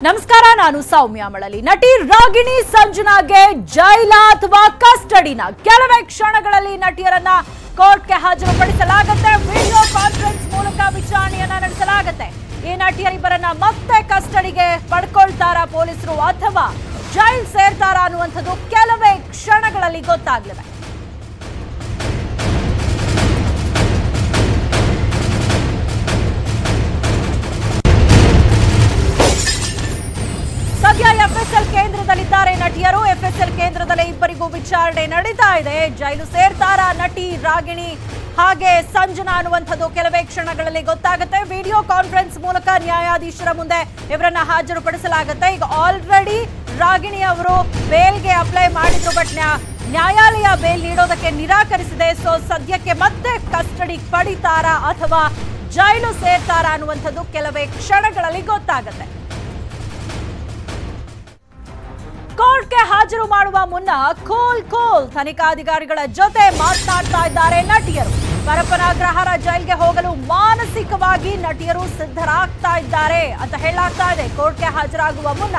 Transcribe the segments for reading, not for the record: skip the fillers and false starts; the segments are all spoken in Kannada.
ನಮಸ್ಕಾರ, ನಾನು ಸೌಮ್ಯ ಮಳಲಿ. ನಟಿ ರಾಗಿಣಿ ಸಂಜನಾಗೆ ಜೈಲ ಅಥವಾ ಕಸ್ಟಡಿನ ಕೆಲವೇ ಕ್ಷಣಗಳಲ್ಲಿ ನಟಿಯರನ್ನ ಕೋರ್ಟ್ಗೆ ಹಾಜರುಪಡಿಸಲಾಗುತ್ತೆ. ವಿಡಿಯೋ ಕಾನ್ಫರೆನ್ಸ್ ಮೂಲಕ ವಿಚಾರಣೆಯನ್ನ ನಡೆಸಲಾಗುತ್ತೆ. ಈ ನಟಿಯರಿಬ್ಬರನ್ನ ಮತ್ತೆ ಕಸ್ಟಡಿಗೆ ಪಡ್ಕೊಳ್ತಾರಾ ಪೊಲೀಸರು ಅಥವಾ ಜೈಲ್ ಸೇರ್ತಾರಾ ಅನ್ನುವಂಥದ್ದು ಕೆಲವೇ ಕ್ಷಣಗಳಲ್ಲಿ ಗೊತ್ತಾಗಲಿದೆ. ಸದ್ಯ ಎಫ್ಎಸ್ಎಲ್ ಕೇಂದ್ರದಲ್ಲಿದ್ದಾರೆ ನಟಿಯರು. ಎಫ್ಎಸ್ಎಲ್ ಕೇಂದ್ರದಲ್ಲೇ ಇಬ್ಬರಿಗೂ ವಿಚಾರಣೆ ನಡೀತಾ ಇದೆ. ಜೈಲು ಸೇರ್ತಾರಾ ನಟಿ ರಾಗಿಣಿ ಹಾಗೆ ಸಂಜನಾ ಅನ್ನುವಂಥದ್ದು ಕೆಲವೇ ಕ್ಷಣಗಳಲ್ಲಿ ಗೊತ್ತಾಗುತ್ತೆ. ವಿಡಿಯೋ ಕಾನ್ಫರೆನ್ಸ್ ಮೂಲಕ ನ್ಯಾಯಾಧೀಶರ ಮುಂದೆ ಇವರನ್ನ ಹಾಜರುಪಡಿಸಲಾಗುತ್ತೆ. ಈಗ ಆಲ್ರೆಡಿ ರಾಗಿಣಿ ಅವರು ಬೇಲ್ಗೆ ಅಪ್ಲೈ ಮಾಡಿದ್ರು, ಬಟ್ ನ್ಯಾಯಾಲಯ ಬೇಲ್ ನೀಡೋದಕ್ಕೆ ನಿರಾಕರಿಸಿದೆ. ಸೊ ಸದ್ಯಕ್ಕೆ ಮತ್ತೆ ಕಸ್ಟಡಿ ಪಡಿತಾರಾ ಅಥವಾ ಜೈಲು ಸೇರ್ತಾರಾ ಅನ್ನುವಂಥದ್ದು ಕೆಲವೇ ಕ್ಷಣಗಳಲ್ಲಿ ಗೊತ್ತಾಗುತ್ತೆ. ಕೋರ್ಟ್ಗೆ ಹಾಜರು ಮಾಡುವ ಮುನ್ನ ಕೋಲ್ ತನಿಖಾಧಿಕಾರಿಗಳ ಜೊತೆ ಮಾತನಾಡ್ತಾ ಇದ್ದಾರೆ ನಟಿಯರು. ಪರಪ್ಪನಾಗ್ರಹಾರ ಜೈಲ್ಗೆ ಹೋಗಲು ಮಾನಸಿಕವಾಗಿ ನಟಿಯರು ಸಿದ್ಧರಾಗ್ತಾ ಇದ್ದಾರೆ ಅಂತ ಹೇಳಲಾಗ್ತಾ ಇದೆ. ಕೋರ್ಟ್ಗೆ ಹಾಜರಾಗುವ ಮುನ್ನ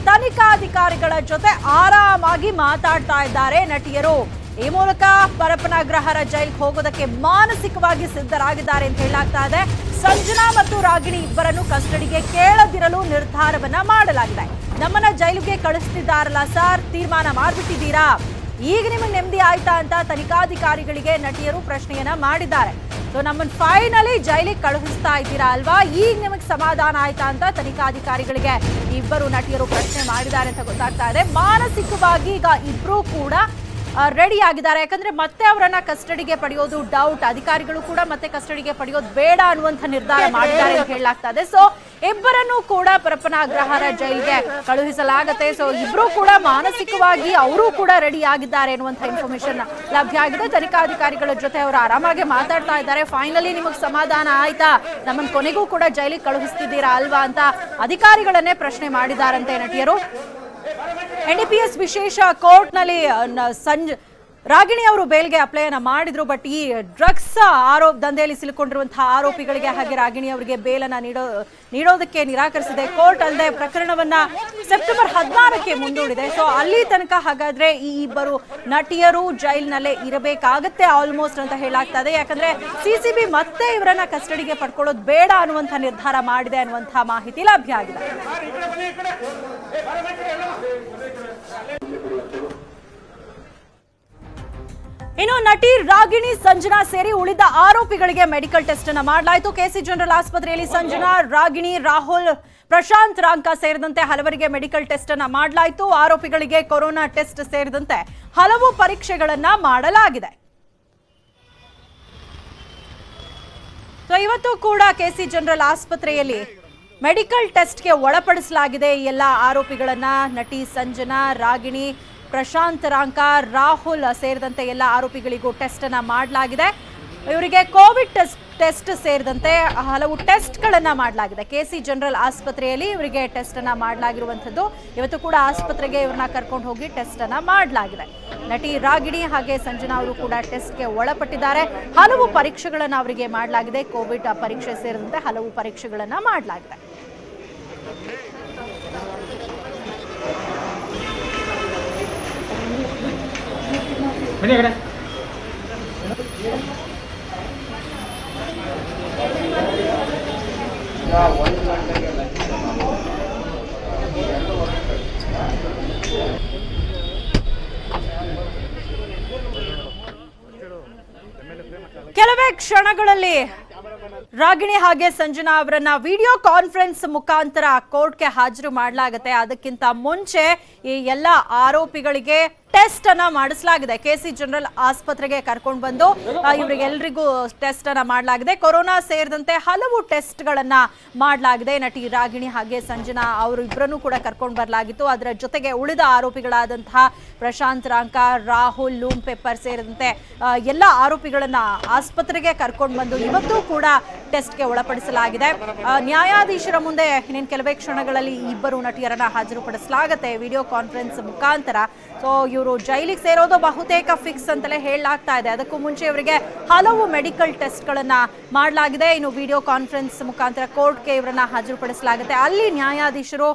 ತನಿಖಾಧಿಕಾರಿಗಳ ಜೊತೆ ಆರಾಮಾಗಿ ಮಾತಾಡ್ತಾ ಇದ್ದಾರೆ ನಟಿಯರು. ಈ ಮೂಲಕ ಪರಪ್ಪನಾಗ್ರಹಾರ ಜೈಲ್ಗೆ ಹೋಗೋದಕ್ಕೆ ಮಾನಸಿಕವಾಗಿ ಸಿದ್ಧರಾಗಿದ್ದಾರೆ ಅಂತ ಹೇಳಲಾಗ್ತಾ ಇದೆ. ಸಂಜನಾ ಮತ್ತು ರಾಗಿಣಿ ಇಬ್ಬರನ್ನು ಕಸ್ಟಡಿಗೆ ಕೇಳದಿರಲು ನಿರ್ಧಾರವನ್ನ ಮಾಡಲಾಗಿದೆ. ನಮ್ಮನ್ನ ಜೈಲಿಗೆ ಕಳಿಸ್ತಿದ್ದಾರಲ್ಲ ಸರ್, ತೀರ್ಮಾನ ಮಾಡ್ಬಿಟ್ಟಿದ್ದೀರಾ, ಈಗ ನಿಮಗೆ ನೆಮ್ಮದಿ ಆಯ್ತಾ ಅಂತ ತನಿಖಾಧಿಕಾರಿಗಳಿಗೆ ನಟಿಯರು ಪ್ರಶ್ನೆಯನ್ನ ಮಾಡಿದ್ದಾರೆ. ಸೊ ನಮ್ಮನ್ನ ಫೈನಲಿ ಜೈಲಿಗೆ ಕಳುಹಿಸ್ತಾ ಇದ್ದೀರಾ ಅಲ್ವಾ, ಈಗ ನಿಮಗೆ ಸಮಾಧಾನ ಆಯ್ತಾ ಅಂತ ತನಿಖಾಧಿಕಾರಿಗಳಿಗೆ ಇಬ್ಬರು ನಟಿಯರು ಪ್ರಶ್ನೆ ಮಾಡಿದ್ದಾರೆ ಅಂತ ಗೊತ್ತಾಗ್ತಾ ಇದೆ. ಮಾನಸಿಕವಾಗಿ ಈಗ ಇಬ್ರು ಕೂಡ ರೆಡಿ ಆಗಿದ್ದಾರೆ. ಯಾಕಂದ್ರೆ ಮತ್ತೆ ಅವರನ್ನ ಕಸ್ಟಡಿಗೆ ಪಡೆಯೋದು ಡೌಟ್. ಅಧಿಕಾರಿಗಳು ಕೂಡ ಮತ್ತೆ ಕಸ್ಟಡಿಗೆ ಪಡೆಯೋದು ಬೇಡ ಅನ್ನುವಂಥ ನಿರ್ಧಾರ ಮಾಡಿದ್ದಾರೆ ಅಂತ ಹೇಳಲಾಗ್ತಾ ಇದೆ. ಸೊ ಇಬ್ಬರನ್ನು ಕೂಡ ಪರಪ್ಪನಾಗ್ರಹಾರ ಜೈಲ್ಗೆ ಕಳುಹಿಸಲಾಗುತ್ತೆ. ಸೊ ಇಬ್ರು ಕೂಡ ಮಾನಸಿಕವಾಗಿ ಅವರು ಕೂಡ ರೆಡಿ ಆಗಿದ್ದಾರೆ ಅನ್ನುವಂಥ ಇನ್ಫಾರ್ಮೇಶನ್ ಲಭ್ಯ ಆಗಿದೆ. ತನಿಖಾಧಿಕಾರಿಗಳ ಜೊತೆ ಅವರು ಆರಾಮಾಗಿ ಮಾತಾಡ್ತಾ ಇದ್ದಾರೆ. ಫೈನಲಿ ನಿಮಗೆ ಸಮಾಧಾನ ಆಯ್ತಾ, ನಮ್ಮನ್ನ ಕೊನೆಗೂ ಕೂಡ ಜೈಲಿಗೆ ಕಳುಹಿಸ್ತಿದ್ದೀರಾ ಅಲ್ವಾ ಅಂತ ಅಧಿಕಾರಿಗಳನ್ನೇ ಪ್ರಶ್ನೆ ಮಾಡಿದಾರಂತೆ ನಟಿಯರು. ಎನ್ಡಿಪಿಎಸ್ ವಿಶೇಷ ಕೋರ್ಟ್ನಲ್ಲಿ ರಾಗಿಣಿ ಅವರು ಬೇಲ್ಗೆ ಅಪ್ಲೈನ ಮಾಡಿದ್ರು, ಬಟ್ ಈ ಡ್ರಗ್ಸ್ ದಂಧೆಯಲ್ಲಿ ಸಿಲುಕೊಂಡಿರುವಂತಹ ಆರೋಪಿಗಳಿಗೆ ಹಾಗೆ ರಾಗಿಣಿ ಅವರಿಗೆ ಬೇಲನ್ನ ನೀಡೋದಕ್ಕೆ ನಿರಾಕರಿಸಿದೆ ಕೋರ್ಟ್. ಅಲ್ಲದೆ ಪ್ರಕರಣವನ್ನ ಸೆಪ್ಟೆಂಬರ್ 16ಕ್ಕೆ ಮುಂದೂಡಿದೆ. ಸೊ ಅಲ್ಲಿ ತನಕ ಹಾಗಾದ್ರೆ ಈ ಇಬ್ಬರು ನಟಿಯರು ಜೈಲ್ನಲ್ಲೇ ಇರಬೇಕಾಗತ್ತೆ ಆಲ್ಮೋಸ್ಟ್ ಅಂತ ಹೇಳಲಾಗ್ತಾ ಇದೆ. ಯಾಕಂದ್ರೆ ಸಿಸಿಬಿ ಮತ್ತೆ ಇವರನ್ನ ಕಸ್ಟಡಿಗೆ ಪಡ್ಕೊಳ್ಳೋದು ಬೇಡ ಅನ್ನುವಂಥ ನಿರ್ಧಾರ ಮಾಡಿದೆ ಅನ್ನುವಂತಹ ಮಾಹಿತಿ ಲಭ್ಯ ಆಗಿದೆ. ಇನ್ನು ನಟಿ ರಾಗಿಣಿ ಸಂಜನಾ ಸೇರಿ ಉಳಿದ ಆರೋಪಿಗಳಿಗೆ ಮೆಡಿಕಲ್ ಟೆಸ್ಟ್ ಅನ್ನ ಮಾಡಲಾಯಿತು. ಕೆಸಿ ಜನರಲ್ ಆಸ್ಪತ್ರೆಯಲ್ಲಿ ಸಂಜನಾ, ರಾಗಿಣಿ, ರಾಹುಲ್, ಪ್ರಶಾಂತ್ ರಾಂಕ ಸೇರಿದಂತೆ ಹಲವರಿಗೆ ಮೆಡಿಕಲ್ ಟೆಸ್ಟ್ ಅನ್ನ ಮಾಡಲಾಯಿತು. ಆರೋಪಿಗಳಿಗೆ ಕೊರೋನಾ ಟೆಸ್ಟ್ ಸೇರಿದಂತೆ ಹಲವು ಪರೀಕ್ಷೆಗಳನ್ನ ಮಾಡಲಾಗಿದೆ. ಸೊ ಇವತ್ತು ಕೂಡ ಕೆಸಿ ಜನರಲ್ ಆಸ್ಪತ್ರೆಯಲ್ಲಿ ಮೆಡಿಕಲ್ ಟೆಸ್ಟ್ಗೆ ಒಳಪಡಿಸಲಾಗಿದೆ ಎಲ್ಲ ಆರೋಪಿಗಳನ್ನ. ನಟಿ ಸಂಜನಾ, ರಾಗಿಣಿ, ಪ್ರಶಾಂತ್ ರಾಂಕ, ರಾಹುಲ್ ಸೇರಿದಂತೆ ಎಲ್ಲ ಆರೋಪಿಗಳಿಗೂ ಟೆಸ್ಟ್ ಅನ್ನ ಮಾಡಲಾಗಿದೆ. ಇವರಿಗೆ ಕೋವಿಡ್ ಟೆಸ್ಟ್ ಸೇರಿದಂತೆ ಹಲವು ಟೆಸ್ಟ್ಗಳನ್ನ ಮಾಡಲಾಗಿದೆ. ಕೆಸಿ ಜನರಲ್ ಆಸ್ಪತ್ರೆಯಲ್ಲಿ ಇವರಿಗೆ ಟೆಸ್ಟ್ ಅನ್ನ ಮಾಡಲಾಗಿರುವಂಥದ್ದು. ಇವತ್ತು ಕೂಡ ಆಸ್ಪತ್ರೆಗೆ ಇವ್ರನ್ನ ಕರ್ಕೊಂಡು ಹೋಗಿ ಟೆಸ್ಟ್ ಅನ್ನ ಮಾಡಲಾಗಿದೆ. ನಟಿ ರಾಗಿಣಿ ಹಾಗೆ ಸಂಜನಾ ಅವರು ಕೂಡ ಟೆಸ್ಟ್ಗೆ ಒಳಪಟ್ಟಿದ್ದಾರೆ. ಹಲವು ಪರೀಕ್ಷೆಗಳನ್ನ ಅವರಿಗೆ ಮಾಡಲಾಗಿದೆ. ಕೋವಿಡ್ ಪರೀಕ್ಷೆ ಸೇರಿದಂತೆ ಹಲವು ಪರೀಕ್ಷೆಗಳನ್ನ ಮಾಡಲಾಗಿದೆ. ಕೆಲವೇ ಕ್ಷಣಗಳಲ್ಲಿ ರಾಗಿಣಿ ಹಾಗೆ ಸಂಜನಾ ಅವರನ್ನ ವಿಡಿಯೋ ಕಾನ್ಫರೆನ್ಸ್ ಮುಖಾಂತರ ಕೋರ್ಟ್ಗೆ ಹಾಜರು ಮಾಡಲಾಗುತ್ತೆ. ಅದಕ್ಕಿಂತ ಮುಂಚೆ ಈ ಎಲ್ಲ ಆರೋಪಿಗಳಿಗೆ ಟೆಸ್ಟ್ ಅನ್ನ ಮಾಡಿಸಲಾಗಿದೆ. ಕೆಸಿ ಜನರಲ್ ಆಸ್ಪತ್ರೆಗೆ ಕರ್ಕೊಂಡು ಬಂದು ಇವರಿಗೆಲ್ಲರಿಗೂ ಟೆಸ್ಟ್ ಅನ್ನ ಮಾಡಲಾಗಿದೆ. ಕೊರೋನಾ ಸೇರಿದಂತೆ ಹಲವು ಟೆಸ್ಟ್ ಗಳನ್ನ ಮಾಡಲಾಗಿದೆ. ನಟಿ ರಾಗಿಣಿ ಹಾಗೆ ಸಂಜನಾ ಅವರು ಇಬ್ಬರನ್ನು ಕೂಡ ಕರ್ಕೊಂಡು ಬರಲಾಗಿತ್ತು. ಅದರ ಜೊತೆಗೆ ಉಳಿದ ಆರೋಪಿಗಳಾದಂತಹ ಪ್ರಶಾಂತ್ ರಾಂಕ, ರಾಹುಲ್, ಲೂಮ್ ಪೆಪ್ಪರ್ ಸೇರಿದಂತೆ ಎಲ್ಲ ಆರೋಪಿಗಳನ್ನ ಆಸ್ಪತ್ರೆಗೆ ಕರ್ಕೊಂಡು ಬಂದು ಇವತ್ತು ಕೂಡ ಟೆಸ್ಟ್ಗೆ ಒಳಪಡಿಸಲಾಗಿದೆ. ನ್ಯಾಯಾಧೀಶರ ಮುಂದೆ ಇನ್ನೇನು ಕೆಲವೇ ಕ್ಷಣಗಳಲ್ಲಿ ಇಬ್ಬರು ನಟಿಯರನ್ನ ಹಾಜರುಪಡಿಸಲಾಗುತ್ತೆ ವಿಡಿಯೋ ಕಾನ್ಫರೆನ್ಸ್ ಮುಖಾಂತರ. ಸೊ ಇವರು ಜೈಲಿಗೆ ಸೇರೋದು ಬಹುತೇಕ ಫಿಕ್ಸ್ ಅಂತಲೇ ಹೇಳಲಾಗ್ತಾ ಇದೆ. ಅದಕ್ಕೂ ಮುಂಚೆ ಇವರಿಗೆ ಹಲವು ಮೆಡಿಕಲ್ ಟೆಸ್ಟ್ಗಳನ್ನ ಮಾಡಲಾಗಿದೆ. ಇನ್ನು ವಿಡಿಯೋ ಕಾನ್ಫರೆನ್ಸ್ ಮುಖಾಂತರ ಕೋರ್ಟ್ಗೆ ಇವರನ್ನ ಹಾಜರುಪಡಿಸಲಾಗುತ್ತೆ. ಅಲ್ಲಿ ನ್ಯಾಯಾಧೀಶರು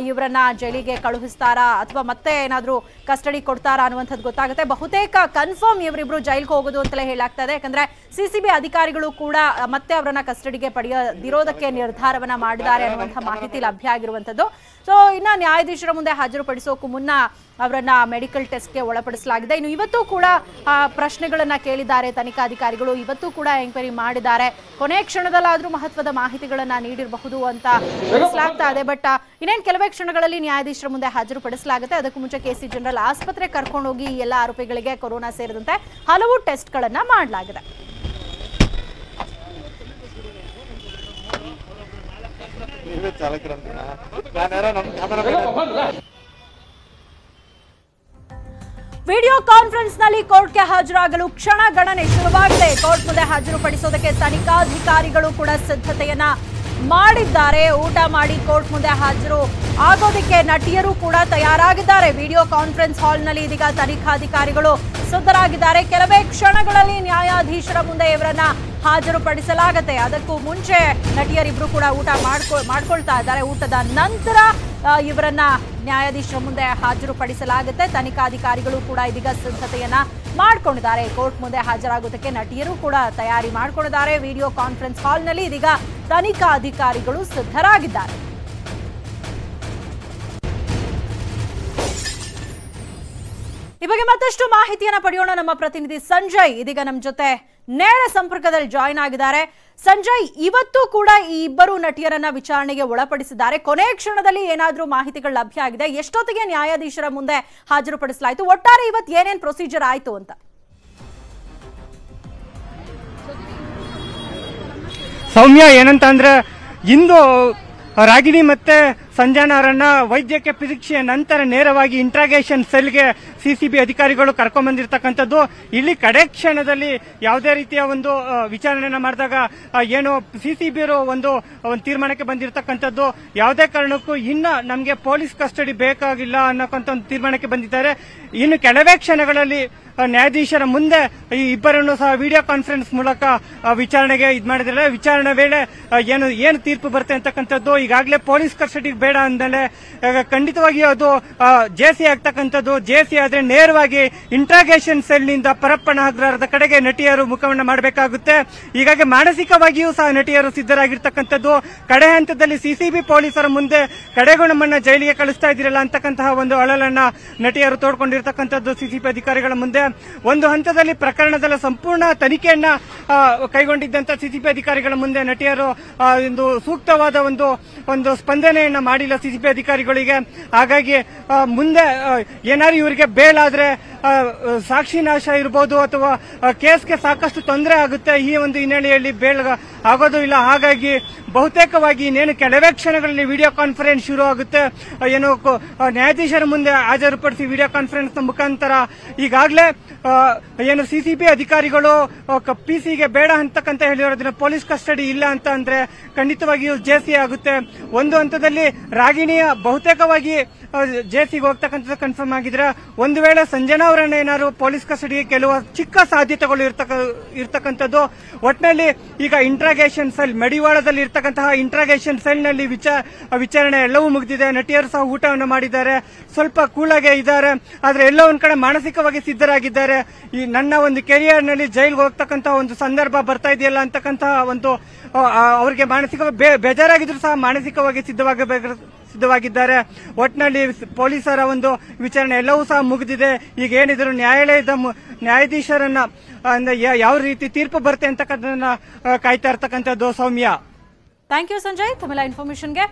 ಇವರನ್ನ ಜೈಲಿಗೆ ಕಳುಹಿಸ್ತಾರಾ ಅಥವಾ ಮತ್ತೆ ಏನಾದರೂ ಕಸ್ಟಡಿ ಕೊಡ್ತಾರಾ ಅನ್ನುವಂಥದ್ದು ಗೊತ್ತಾಗುತ್ತೆ. ಬಹುತೇಕ ಕನ್ಫರ್ಮ್ ಇವರಿಬ್ರು ಜೈಲಿಗೆ ಹೋಗೋದು ಅಂತಲೇ ಹೇಳಲಾಗ್ತಾ ಇದೆ. ಯಾಕಂದ್ರೆ ಸಿಸಿಬಿ ಅಧಿಕಾರಿಗಳು ಕೂಡ ಮತ್ತೆ ಅವರನ್ನ ಕಸ್ಟಡಿಗೆ ಪಡೆಯದಿರೋದಕ್ಕೆ ನಿರ್ಧಾರವನ್ನ ಮಾಡಿದ್ದಾರೆ ಅನ್ನುವಂಥ ಮಾಹಿತಿ ಲಭ್ಯ ಆಗಿರುವಂಥದ್ದು. ಸೊ ಇನ್ನ ನ್ಯಾಯಾಧೀಶರ ಮುಂದೆ ಹಾಜರುಪಡಿಸೋಕು ಮುನ್ನ ಅವರನ್ನ ಮೆಡಿಕಲ್ ಟೆಸ್ಟ್ಗೆ ಒಳಪಡಿಸಲಾಗಿದೆ. ಇನ್ನು ಇವತ್ತು ಕೂಡ ಪ್ರಶ್ನೆಗಳನ್ನ ಕೇಳಿದ್ದಾರೆ ತನಿಖಾಧಿಕಾರಿಗಳು. ಇವತ್ತು ಕೂಡ ಎಂಕ್ವೈರಿ ಮಾಡಿದ್ದಾರೆ. ಕೊನೆ ಕ್ಷಣದಲ್ಲಾದ್ರೂ ಮಹತ್ವದ ಮಾಹಿತಿಗಳನ್ನ ನೀಡಿರಬಹುದು ಅಂತ ತಿಳಿಸಲಾಗ್ತಾ ಇದೆ. ಬಟ್ ಇನ್ನೇನು ಕೆಲವೇ ಕ್ಷಣಗಳಲ್ಲಿ ನ್ಯಾಯಾಧೀಶರ ಮುಂದೆ ಹಾಜರುಪಡಿಸಲಾಗುತ್ತೆ. ಅದಕ್ಕೂ ಮುಂಚೆ ಕೆಸಿ ಜನರಲ್ ಆಸ್ಪತ್ರೆ ಕರ್ಕೊಂಡೋಗಿ ಈ ಎಲ್ಲ ಆರೋಪಿಗಳಿಗೆ ಕೊರೋನಾ ಸೇರಿದಂತೆ ಹಲವು ಟೆಸ್ಟ್ಗಳನ್ನ ಮಾಡಲಾಗಿದೆ. ವಿಡಿಯೋ ಕಾನ್ಫರೆನ್ಸ್ ನಲ್ಲಿ ಕೋರ್ಟ್ಗೆ ಹಾಜರಾಗಲು ಕ್ಷಣ ಗಣನೆ ಶುರುವಾಗಿದೆ. ಕೋರ್ಟ್ ಮುಂದೆ ಹಾಜರುಪಡಿಸೋದಕ್ಕೆ ತನಿಖಾಧಿಕಾರಿಗಳು ಕೂಡ ಸಿದ್ಧತೆಯನ್ನ ಮಾಡಿದ್ದಾರೆ. ಊಟ ಮಾಡಿ ಕೋರ್ಟ್ ಮುಂದೆ ಹಾಜರು ಆಗೋದಕ್ಕೆ ನಟಿಯರು ಕೂಡ ತಯಾರಾಗಿದ್ದಾರೆ. ವಿಡಿಯೋ ಕಾನ್ಫರೆನ್ಸ್ ಹಾಲ್ ನಲ್ಲಿ ಇದೀಗ ತನಿಖಾಧಿಕಾರಿಗಳು ಸಿದ್ಧರಾಗಿದ್ದಾರೆ. ಕೆಲವೇ ಕ್ಷಣಗಳಲ್ಲಿ ನ್ಯಾಯಾಧೀಶರ ಮುಂದೆ ಇವರನ್ನ ಹಾಜರುಪಡಿಸಲಾಗುತ್ತೆ. ಅದಕ್ಕೂ ಮುಂಚೆ ನಟಿಯರಿಬ್ರು ಕೂಡ ಊಟ ಮಾಡ್ಕೊಳ್ತಾ ಇದ್ದಾರೆ. ಊಟದ ನಂತರ ಇವರನ್ನ ನ್ಯಾಯಾಧೀಶರ ಮುಂದೆ ಹಾಜರುಪಡಿಸಲಾಗುತ್ತೆ. ತನಿಖಾಧಿಕಾರಿಗಳು ಕೂಡ ಇದೀಗ ಸಿದ್ಧತೆಯನ್ನ ಮಾಡ್ಕೊಂಡಿದ್ದಾರೆ. ಕೋರ್ಟ್ ಮುಂದೆ ಹಾಜರಾಗೋದಕ್ಕೆ ನಟಿಯರು ಕೂಡ ತಯಾರಿ ಮಾಡ್ಕೊಂಡಿದ್ದಾರೆ. ವಿಡಿಯೋ ಕಾನ್ಫರೆನ್ಸ್ ಹಾಲ್ ನಲ್ಲಿ ಇದೀಗ ತನಿಖಾಧಿಕಾರಿಗಳು ಸಿದ್ಧರಾಗಿದ್ದಾರೆ. ಈ ಬಗ್ಗೆ ಮತ್ತಷ್ಟು ಮಾಹಿತಿಯನ್ನ ಪಡೆಯೋಣ. ನಮ್ಮ ಪ್ರತಿನಿಧಿ ಸಂಜಯ್ ಇದೀಗ ನಮ್ಮ ಜೊತೆ ನೇರ ಸಂಪರ್ಕದಲ್ಲಿ ಜಾಯಿನ್ ಆಗಿದ್ದಾರೆ. ಸಂಜಯ್, ಇವತ್ತು ಕೂಡ ಈ ಇಬ್ಬರು ನಟಿಯರನ್ನ ವಿಚಾರಣೆಗೆ ಒಳಪಡಿಸಿದ್ದಾರೆ. ಕೊನೆ ಕ್ಷಣದಲ್ಲಿ ಏನಾದ್ರೂ ಮಾಹಿತಿಗಳು ಲಭ್ಯ ಆಗಿದೆ? ಎಷ್ಟೊತ್ತಿಗೆ ನ್ಯಾಯಾಧೀಶರ ಮುಂದೆ ಹಾಜರುಪಡಿಸಲಾಯಿತು? ಒಟ್ಟಾರೆ ಇವತ್ತು ಏನೇನ್ ಪ್ರೊಸೀಜರ್ ಆಯ್ತು ಅಂತ? ಸೌಮ್ಯ, ಏನಂತ ಅಂದ್ರೆ ಇಂದು ರಾಗಿಣಿ ಮತ್ತೆ ಸಂಜನಾ ಅವರನ್ನ ವೈದ್ಯಕೀಯ ಪರೀಕ್ಷೆಯ ನಂತರ ನೇರವಾಗಿ ಇಂಟ್ರಾಗೇಷನ್ ಸೆಲ್ಗೆ ಸಿಸಿಬಿ ಅಧಿಕಾರಿಗಳು ಕರ್ಕೊಂಡ್ ಬಂದಿರತಕ್ಕಂಥದ್ದು. ಇಲ್ಲಿ ಕಡೆ ಕ್ಷಣದಲ್ಲಿ ಯಾವುದೇ ರೀತಿಯ ಒಂದು ವಿಚಾರಣೆಯನ್ನ ಮಾಡಿದಾಗ ಏನು ಸಿಸಿಬಿ ಒಂದು ತೀರ್ಮಾನಕ್ಕೆ ಬಂದಿರತಕ್ಕಂಥದ್ದು, ಯಾವುದೇ ಕಾರಣಕ್ಕೂ ಇನ್ನ ನಮಗೆ ಪೊಲೀಸ್ ಕಸ್ಟಡಿ ಬೇಕಾಗಿಲ್ಲ ಅನ್ನೋಂಥ ಒಂದು ತೀರ್ಮಾನಕ್ಕೆ ಬಂದಿದ್ದಾರೆ. ಇನ್ನು ಕೆಲವೇ ಕ್ಷಣಗಳಲ್ಲಿ ನ್ಯಾಯಾಧೀಶರ ಮುಂದೆ ಈ ಇಬ್ಬರನ್ನು ಸಹ ವಿಡಿಯೋ ಕಾನ್ಫರೆನ್ಸ್ ಮೂಲಕ ವಿಚಾರಣೆಗೆ ಮಾಡಿದ್ರೆ ವಿಚಾರಣೆ ವೇಳೆ ಏನು ತೀರ್ಪು ಬರುತ್ತೆ ಅಂತಕ್ಕಂಥದ್ದು ಈಗಾಗಲೇ ಪೊಲೀಸ್ ಕಸ್ಟಡಿ ಬೇಡ ಅಂದಮೇಲೆ ಖಂಡಿತವಾಗಿ ಅದು ಜೆಸಿ ಆಗ್ತಕ್ಕಂಥದ್ದು. ಜೆಸಿ ಆದ್ರೆ ನೇರವಾಗಿ ಇಂಟ್ರಾಗೇಷನ್ ಸೆಲ್ ನಿಂದ ಪರಪ್ಪನ ಅಗ್ರಹಾರದ ಕಡೆಗೆ ನಟಿಯರು ಮುಖವನ್ನು ಮಾಡಬೇಕಾಗುತ್ತೆ. ಹೀಗಾಗಿ ಮಾನಸಿಕವಾಗಿಯೂ ಸಹ ನಟಿಯರು ಸಿದ್ಧರಾಗಿರ್ತಕ್ಕಂಥದ್ದು. ಕಡೆ ಹಂತದಲ್ಲಿ ಸಿಸಿಬಿ ಪೊಲೀಸರ ಮುಂದೆ ಕಡೆಗೂ ನಮ್ಮನ್ನ ಜೈಲಿಗೆ ಕಳಿಸ್ತಾ ಇದ್ದೀರಲ್ಲ ಅಂತಕ್ಕಂತಹ ಒಂದು ಅಳಲನ್ನ ನಟಿಯರು ತೋಡ್ಕೊಂಡಿರ್ತಕ್ಕಂಥದ್ದು ಸಿಸಿಬಿ ಅಧಿಕಾರಿಗಳ ಮುಂದೆ. ಒಂದು ಹಂತದಲ್ಲಿ ಪ್ರಕರಣದ ಸಂಪೂರ್ಣ ತನಿಖೆಯನ್ನ ಕೈಗೊಂಡಿದ್ದಂತ ಸಿಸಿಬಿ ಅಧಿಕಾರಿಗಳ ಮುಂದೆ ನಟಿಯರು ಒಂದು ಸೂಕ್ತವಾದ ಒಂದು ಸ್ಪಂದನೆಯನ್ನ ಮಾಡಿಲ್ಲ ಸಿಸಿಬಿ ಅಧಿಕಾರಿಗಳಿಗೆ. ಹಾಗಾಗಿ ಮುಂದೆ ಏನಾದ್ರು ಇವರಿಗೆ ಬೇಲಾದ್ರೆ ಸಾಕ್ಷಿ ನಾಶ ಇರಬಹುದು ಅಥವಾ ಕೇಸ್ಗೆ ಸಾಕಷ್ಟು ತೊಂದರೆ ಆಗುತ್ತೆ. ಈ ಒಂದು ಹಿನ್ನೆಲೆಯಲ್ಲಿ ಬೇಲ್ ಆಗೋದು ಇಲ್ಲ. ಹಾಗಾಗಿ ಬಹುತೇಕವಾಗಿ ಇನ್ನೇನು ಕೆಲವೇ ಕ್ಷಣಗಳಲ್ಲಿ ವಿಡಿಯೋ ಕಾನ್ಫರೆನ್ಸ್ ಶುರು ಆಗುತ್ತೆ. ಏನು ನ್ಯಾಯಾಧೀಶರ ಮುಂದೆ ಹಾಜರುಪಡಿಸಿ ವಿಡಿಯೋ ಕಾನ್ಫರೆನ್ಸ್ ಮುಖಾಂತರ ಈಗಾಗಲೇ ಏನು ಸಿಸಿಬಿ ಅಧಿಕಾರಿಗಳು ಪಿಸಿಗೆ ಬೇಡ ಅಂತಕ್ಕಂತ ಹೇಳಿರೋದನ್ನ ಪೊಲೀಸ್ ಕಸ್ಟಡಿ ಇಲ್ಲ ಅಂತ ಅಂದ್ರೆ ಖಂಡಿತವಾಗಿಯೂ ಜೆಸಿ ಆಗುತ್ತೆ. ಒಂದು ಹಂತದಲ್ಲಿ ರಾಗಿಣಿಯ ಬಹುತೇಕವಾಗಿ ಜೆಸಿಗೆ ಹೋಗ್ತಕ್ಕಂಥದ್ದು ಕನ್ಫರ್ಮ್ ಆಗಿದ್ರೆ, ಒಂದು ವೇಳೆ ಸಂಜನಾ ಅವರನ್ನ ಏನಾದ್ರು ಪೊಲೀಸ್ ಕಸ್ಟಡಿಗೆ ಕೆಲವು ಚಿಕ್ಕ ಸಾಧ್ಯತೆಗಳು ಇರ್ತಕ್ಕಂಥದ್ದು. ಒಟ್ಟಿನಲ್ಲಿ ಈಗ ಇಂಟ್ರಾಗೇಷನ್ ಸೆಲ್ ಮಡಿವಾಳದಲ್ಲಿ ಇರ್ತಕ್ಕಂತಹ ಇಂಟ್ರಾಗೇಷನ್ ಸೆಲ್ ನಲ್ಲಿ ವಿಚಾರಣೆ ಎಲ್ಲವೂ ಮುಗಿದಿದೆ. ನಟಿಯರು ಸಹ ಊಟವನ್ನು ಮಾಡಿದ್ದಾರೆ, ಸ್ವಲ್ಪ ಕೂಲಾಗೆ ಇದ್ದಾರೆ. ಆದ್ರೆ ಎಲ್ಲೋ ಒಂದ್ ಕಡೆ ಮಾನಸಿಕವಾಗಿ ಸಿದ್ಧರಾಗಿದ್ದಾರೆ. ಈ ನನ್ನ ಒಂದು ಕೆರಿಯರ್ ನಲ್ಲಿ ಜೈಲ್ಗೆ ಹೋಗ್ತಕ್ಕಂತಹ ಒಂದು ಸಂದರ್ಭ ಬರ್ತಾ ಇದೆಯಲ್ಲ ಅಂತಕ್ಕಂತಹ ಒಂದು ಅವರಿಗೆ ಮಾನಸಿಕವಾಗಿ ಬೇಜಾರಾಗಿದ್ರು ಸಹ ಮಾನಸಿಕವಾಗಿ ಸಿದ್ಧವಾಗಿದ್ದಾರೆ. ಒಟ್ಟಿನಲ್ಲಿ ಪೊಲೀಸರ ಒಂದು ವಿಚಾರಣೆ ಎಲ್ಲವೂ ಸಹ ಮುಗಿದಿದೆ. ಈಗ ಏನಿದ್ರು ನ್ಯಾಯಾಲಯದ ನ್ಯಾಯಾಧೀಶರನ್ನ ಯಾವ ರೀತಿ ತೀರ್ಪು ಬರುತ್ತೆ ಅಂತಕ್ಕಂಥದ್ದನ್ನ ಕಾಯ್ತಾ ಇರ್ತಕ್ಕಂಥದ್ದು. ಸೌಮ್ಯ, ಥ್ಯಾಂಕ್ ಯು ಸಂಜಯ್ ತಮ್ಮೆಲ್ಲ ಇನ್ಫಾರ್ಮೇಶನ್ಗೆ.